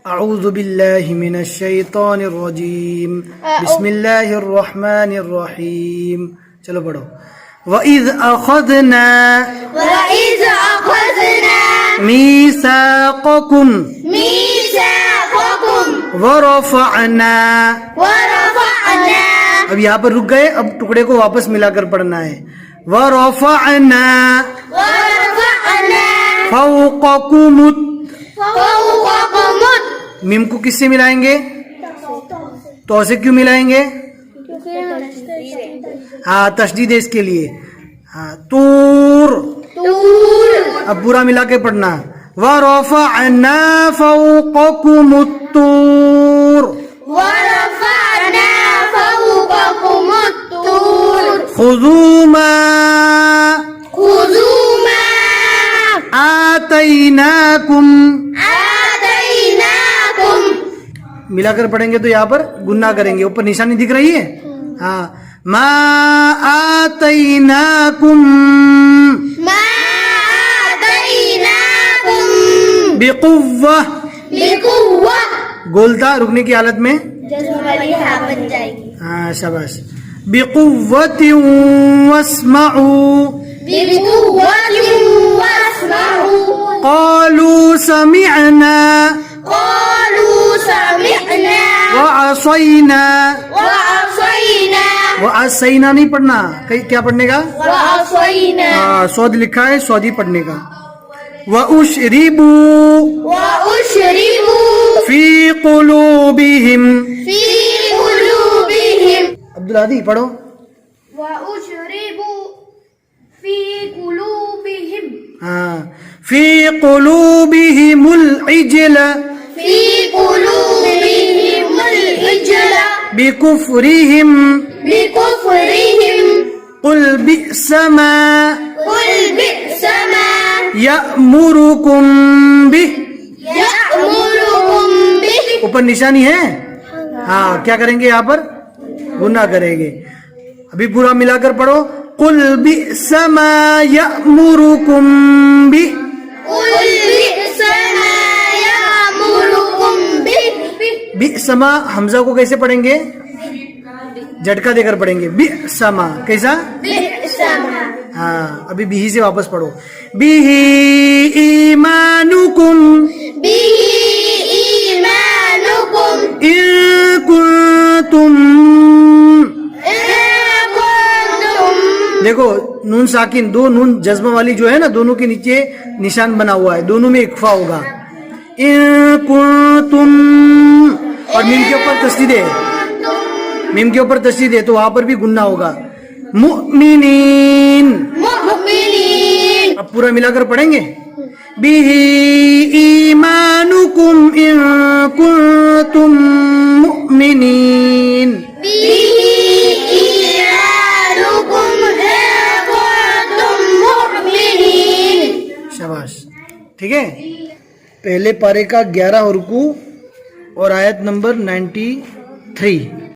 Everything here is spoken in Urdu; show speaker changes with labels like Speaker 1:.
Speaker 1: اعوذ باللہ من الشیطان الرجیم بسم اللہ الرحمن الرحیم. چلو پڑھو. وَإِذْ أَخَذْنَا مِيثَاقَكُمْ وَرَفَعْنَا. اب یہاں پر رک گئے, اب ٹکڑے کو واپس ملا کر پڑھنا ہے. وَرَفَعْنَا فَوْقَكُمُ میم کو کس سے ملائیں گے؟ تو سے کیوں ملائیں گے؟ ہاں تشدید ہے اس کے لیے. ہاں طور. اب پورا ملا کے پڑھنا. وَرَفَعْنَا فَوْقَكُمُ الطُّورَ خُذُوا مَا آتَيْنَاكُمْ. ملا کر پڑھیں گے تو یہاں پر گناہ کریں گے. اوپر نشانی دکھ رہی ہے. ہاں ما آتیناکم بقوہ. گولتا رکنے کی حالت میں ہاں شاباش. بقوۃ واسمعوا قالوا سمعنا وعصینا. وعصینا نہیں پڑھنا, کیا پڑھنے کا؟ سود لکھا ہے, سودی پڑھنے کا. وَأُشْرِبُوا فِي قُلُوبِهِمْ. عبدالعادی پڑھو.
Speaker 2: وَأُشْرِبُوا فِي قُلُوبِهِمْ.
Speaker 1: ہاں فِي قُلُوبِهِمُ الْعِجْلَ بِكُفْرِهِمْ قُلْ بِئْسَ مَا يَأْمُرُكُمْ بِهِ. اوپر نشانی ہے. ہاں کیا کریں گے یہاں پر؟ گناہ کریں گے. ابھی پورا ملا کر پڑھو. قُلْ بِئْسَ مَا يَأْمُرُكُمْ بِهِ. بِئْسَما حمزہ کو کیسے پڑھیں گے؟ جھٹکا دے کر پڑھیں گے. بِئْسَما کیسا؟ ہاں ابھی بیہی سے واپس پڑھو. بیہی ایمانکم ان کنتم. دیکھو نون ساکن, دو نون جزمہ والی جو ہے نا, دونوں کے نیچے نشان بنا ہوا ہے, دونوں میں اکفا ہوگا. ان کنتم اور میم کے اوپر تشدید ہے, میم کے اوپر تشدید ہے تو وہاں پر بھی گناہ ہوگا. مؤمنین. اب پورا ملا کر پڑھیں گے. بِهِ ایمانکم ان کنتم مؤمنین. شاباش. ٹھیک ہے, پہلے پارے کا 11 رکوع اور آیت نمبر 93.